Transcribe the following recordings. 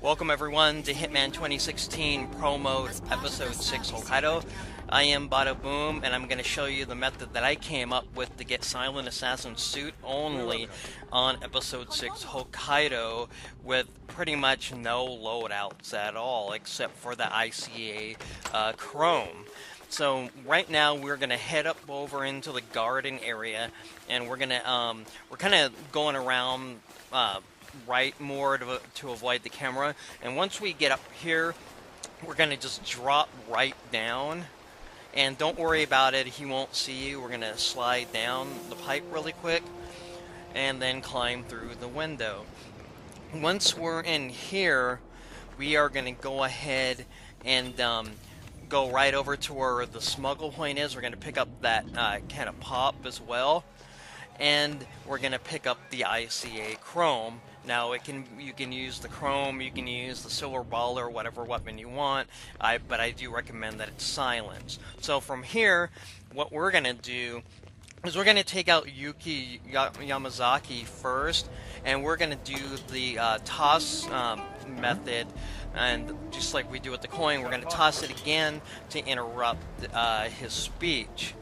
Welcome everyone to Hitman 2016 Pro Mode Episode 6 Hokkaido. I am Bada Boom and I'm going to show you the method that I came up with to get Silent Assassin suit only on Episode 6 Hokkaido with pretty much no loadouts at all except for the ICA Chrome. So right now we're gonna head up over into the garden area, and we're kind of going around right more to avoid the camera. And once we get up here, we're gonna just drop right down, and don't worry about it. He won't see you. We're gonna slide down the pipe really quick, and then climb through the window. Once we're in here, we are gonna go ahead and go right over to where the smuggle point is. We're going to pick up that kind of pop as well, and we're going to pick up the ICA Chrome. Now you can use the Chrome, you can use the silver ball or whatever weapon you want, but I do recommend that it's silenced. So from here, what we're going to do is we're going to take out Yuki Yamazaki first, and we're going to do the toss method. And just like we do with the coin, we're going to toss it again to interrupt his speech.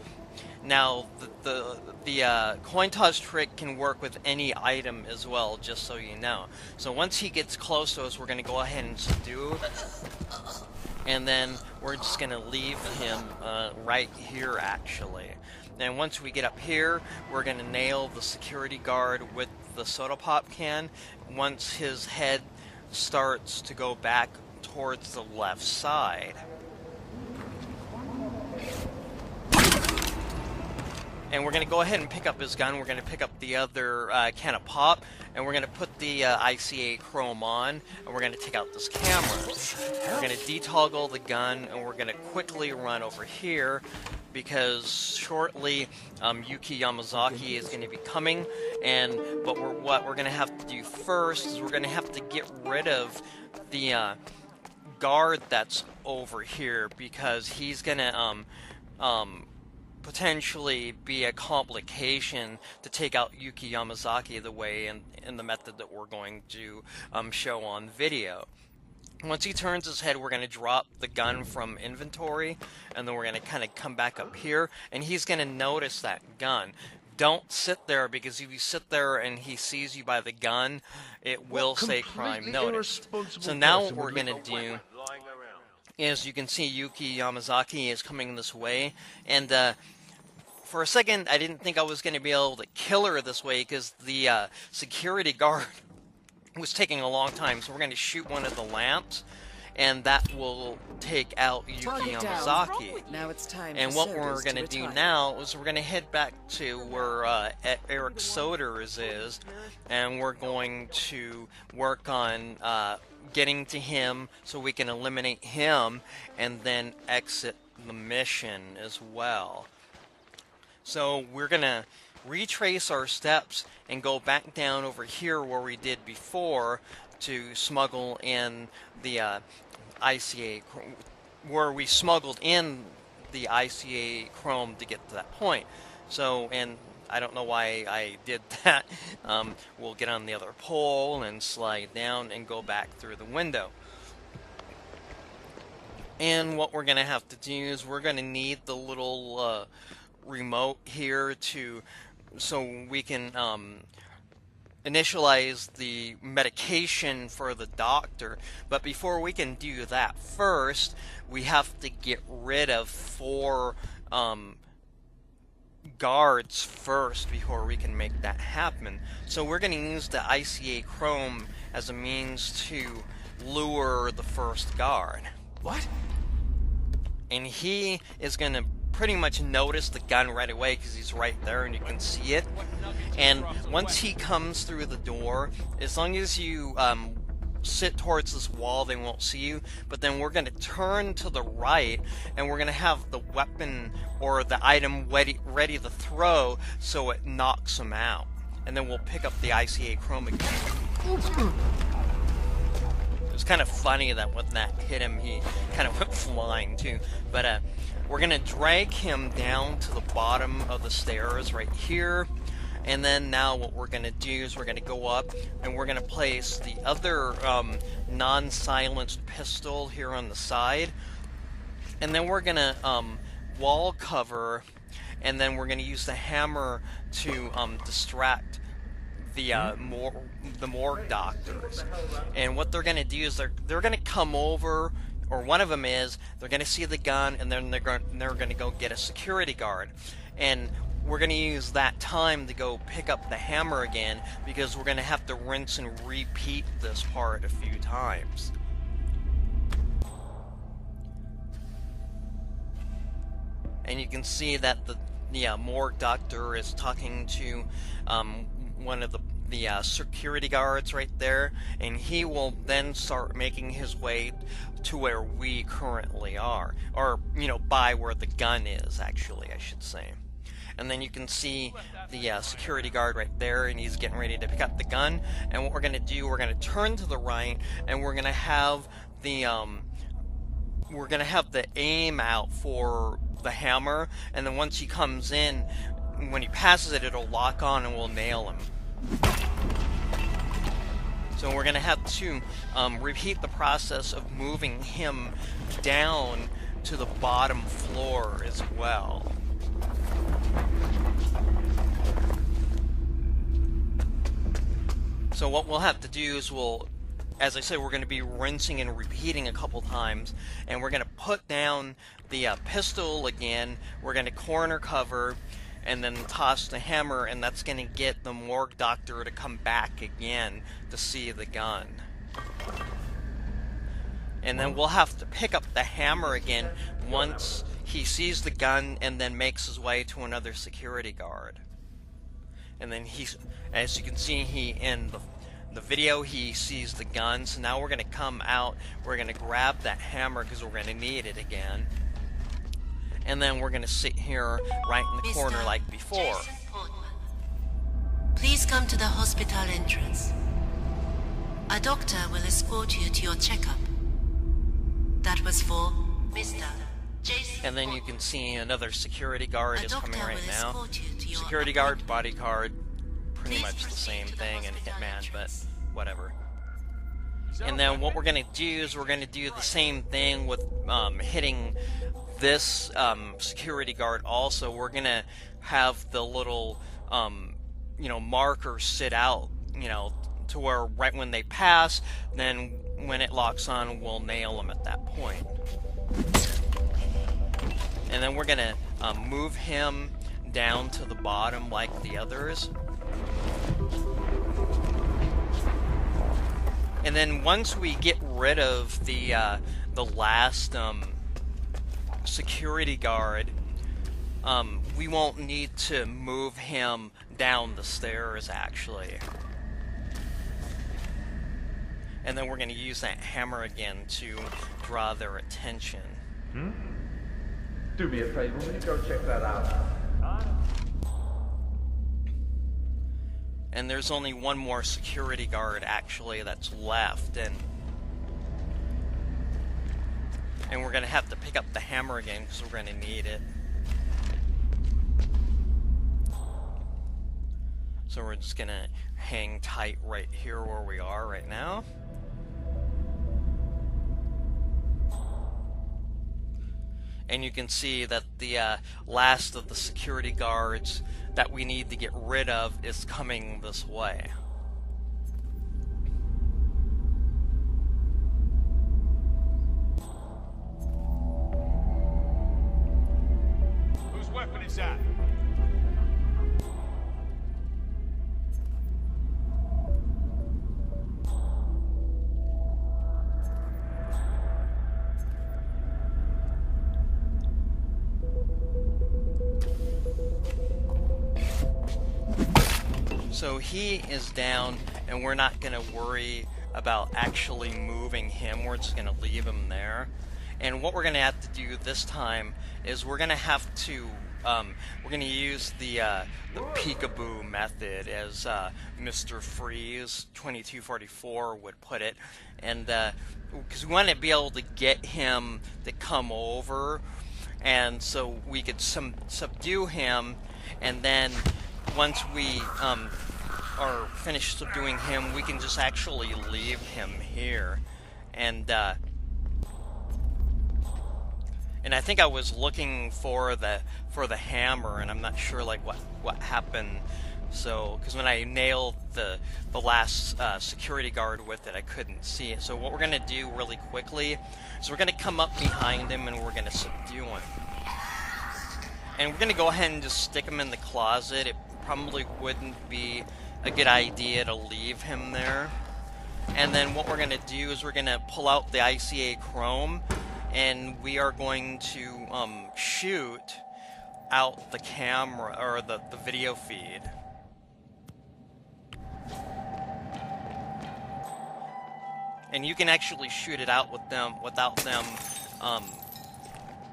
Now, the coin toss trick can work with any item as well, just so you know. So once he gets close to us, we're going to go ahead and subdue, and then we're just going to leave him right here, actually. And once we get up here, we're going to nail the security guard with the soda pop can. Once his head starts to go back towards the left side. And we're going to go ahead and pick up his gun. We're going to pick up the other can of pop, and we're going to put the ICA Chrome on, and we're going to take out this camera. We're going to detoggle the gun, and we're going to quickly run over here, because shortly Yuki Yamazaki is going to be coming, but what we're going to have to do first is we're going to have to get rid of the guard that's over here, because he's going to potentially be a complication to take out Yuki Yamazaki the way in the method that we're going to show on video. Once he turns his head, we're going to drop the gun from inventory, and then we're going to kind of come back up here, and he's going to notice that gun. Don't sit there, because if you sit there and he sees you by the gun, it will say crime noticed. So now what we're going to do is, you can see Yuki Yamazaki is coming this way, and for a second I didn't think I was going to be able to kill her this way, because the security guard was taking a long time. So we're going to shoot one of the lamps, and that will take out Yuki Yamazaki. Now it's time. And what we're going to do now is we're going to head back to where Eric Soder's is, and we're going to work on getting to him so we can eliminate him and then exit the mission as well. So we're going to retrace our steps and go back down over here where we did before to smuggle in the ICA, where we smuggled in the ICA Chrome to get to that point. So, and I don't know why I did that. We'll get on the other pole and slide down and go back through the window. And what we're going to have to do is we're going to need the little remote here so we can initialize the medication for the doctor. But before we can do that, first we have to get rid of 4 guards first before we can make that happen. So we're going to use the ICA Chrome as a means to lure the first guard. What? And he is going to pretty much notice the gun right away, because he's right there and you can see it. And once he comes through the door, as long as you sit towards this wall, they won't see you. But then we're going to turn to the right, and we're going to have the weapon or the item ready to throw, so it knocks him out. And then we'll pick up the ICA Chrome again. It was kind of funny that when that hit him, he kind of went flying too. But we're going to drag him down to the bottom of the stairs right here, And then now what we're going to do is we're going to go up and we're going to place the other non-silenced pistol here on the side. And then we're going to wall cover, and then we're going to use the hammer to distract the morgue doctors. And what they're going to do is they're going to come over, or one of them is, they're going to see the gun, and then they're going to go get a security guard. And we're going to use that time to go pick up the hammer again, because we're going to have to rinse and repeat this part a few times. And you can see that the morgue doctor is talking to one of the security guards right there, and he will then start making his way to where we currently are, or by where the gun is, actually, I should say. And then you can see the security guard right there, and he's getting ready to pick up the gun. And what we're going to do, we're going to turn to the right, and we're going to have the aim out for the hammer, and then once he comes in, when he passes it, it'll lock on and we'll nail him. So we're going to have to repeat the process of moving him down to the bottom floor as well. So what we'll have to do is as I said, we're going to be rinsing and repeating a couple times, and we're going to put down the pistol again, we're going to corner cover, and then toss the hammer, and that's going to get the morgue doctor to come back again to see the gun. And then we'll have to pick up the hammer again once he sees the gun and then makes his way to another security guard. And then as you can see, in the video, he sees the gun. So now we're going to come out, we're going to grab that hammer because we're going to need it again. And then we're going to sit here right in the corner like before. Please come to the hospital entrance. A doctor will escort you to your checkup. That was for Mr. Jason. And then you can see another security guard is coming right now. Security guard, bodyguard, pretty much the same thing in Hitman, but whatever. And then what we're going to do is we're going to do the same thing with hitting this security guard also. We're going to have the little marker sit out, to where right when they pass, then when it locks on, we'll nail them at that point. And then we're going to move him down to the bottom like the others. And then once we get rid of the last security guard, we won't need to move him down the stairs, actually. And then we're going to use that hammer again to draw their attention. Do me a favor, will you go check that out? And there's only one more security guard, actually, that's left, and we're going to have to pick up the hammer again because we're going to need it. So we're just going to hang tight right here where we are right now. And you can see that the last of the security guards that we need to get rid of is coming this way. Whose weapon is that? So he is down, and we're not going to worry about actually moving him. We're just going to leave him there. And what we're going to have to do this time is we're going to have to we're going to use the peekaboo method, as Mr. Freeze 2244 would put it, and because we want to be able to get him to come over, and so we could subdue him, and then once we are finished subduing him, we can just actually leave him here. And I think I was looking for the hammer, and I'm not sure like what happened. So, because when I nailed the last security guard with it, I couldn't see it. So what we're gonna do really quickly is we're gonna come up behind him and we're gonna subdue him. And we're gonna go ahead and just stick him in the closet. It probably wouldn't be a good idea to leave him there. And then what we're gonna do is we're gonna pull out the ICA Chrome, and we are going to shoot out the camera or the video feed. And you can actually shoot it out with them without them,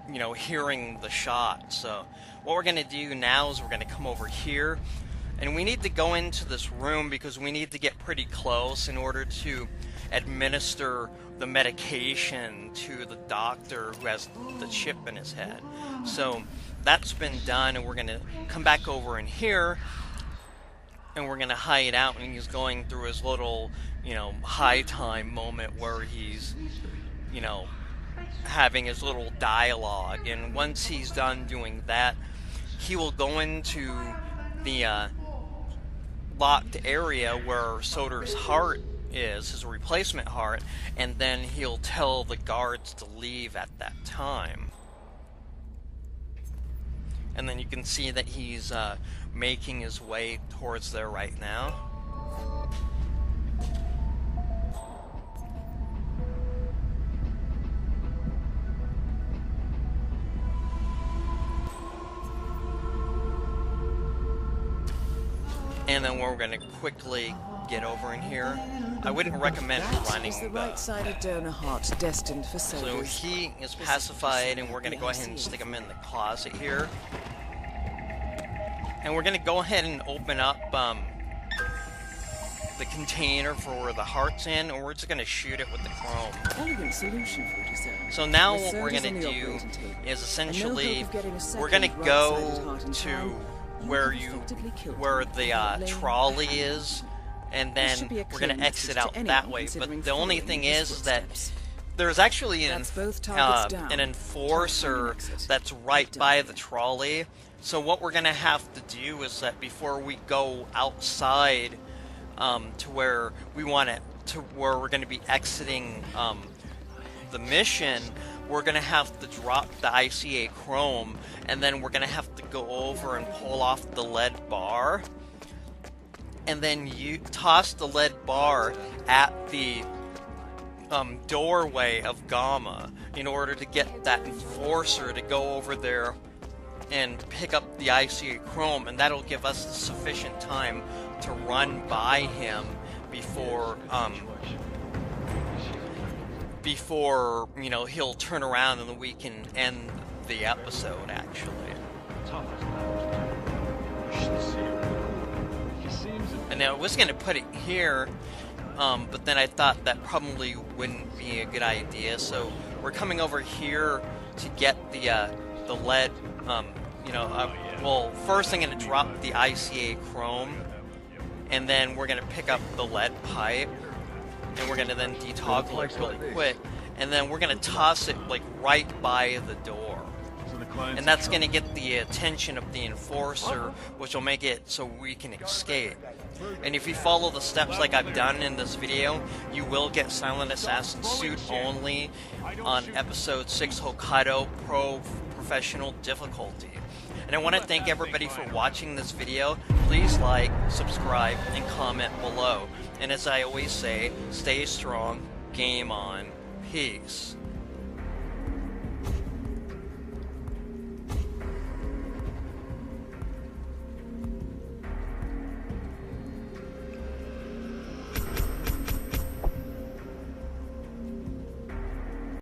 you know, hearing the shot. So what we're gonna do now is we're gonna come over here, and we need to go into this room because we need to get pretty close in order to administer the medication to the doctor who has the chip in his head. So that's been done, and we're gonna come back over in here, and we're gonna hide out, and he's going through his little, you know, high time moment where he's, you know, having his little dialogue. And once he's done doing that, he will go into the locked area where Soder's heart is, his replacement heart, and then he'll tell the guards to leave at that time. And then you can see that he's making his way towards there right now. And then we're going to quickly get over in here. I wouldn't recommend running the right-sided donor heart destined for so soldiers. he is pacified, and we're going to go ahead and stick him in the closet here. And we're going to go ahead and open up the container for where the heart's in, and we're just going to shoot it with the chrome. Elegant solution, 47. So now The what we're surge's going on to the do operating table. is And essentially no hope of getting a we're going to second go right-sided heart in to time. where Effectively killed the him. trolley is, and This then should be a we're going clean to exit message out to that anyone way. But considering the only following thing his is that footsteps. there's actually That's both targets down. an enforcer that's right by the trolley. So what we're going to have to do is that before we go outside to where we want it, to where we're going to be exiting the mission, we're going to have to drop the ICA Chrome, and then we're going to have to go over and pull off the lead bar, and then you toss the lead bar at the doorway of Gamma in order to get that enforcer to go over there and pick up the ICA Chrome, and that'll give us sufficient time to run by him before you know, he'll turn around and we can end the episode actually. And I was gonna put it here, but then I thought that probably wouldn't be a good idea. So we're coming over here to get the lead. You know, well, first I'm gonna drop the ICA Chrome, and then we're gonna pick up the lead pipe, and we're gonna then detoggle it really quick, and then we're gonna toss it like right by the door. And that's going to get the attention of the enforcer, which will make it so we can escape. And if you follow the steps like I've done in this video, you will get Silent Assassin Suit only on Episode 6 Hokkaido Pro Professional Difficulty. And I want to thank everybody for watching this video. Please like, subscribe, and comment below. And as I always say, stay strong, game on, peace.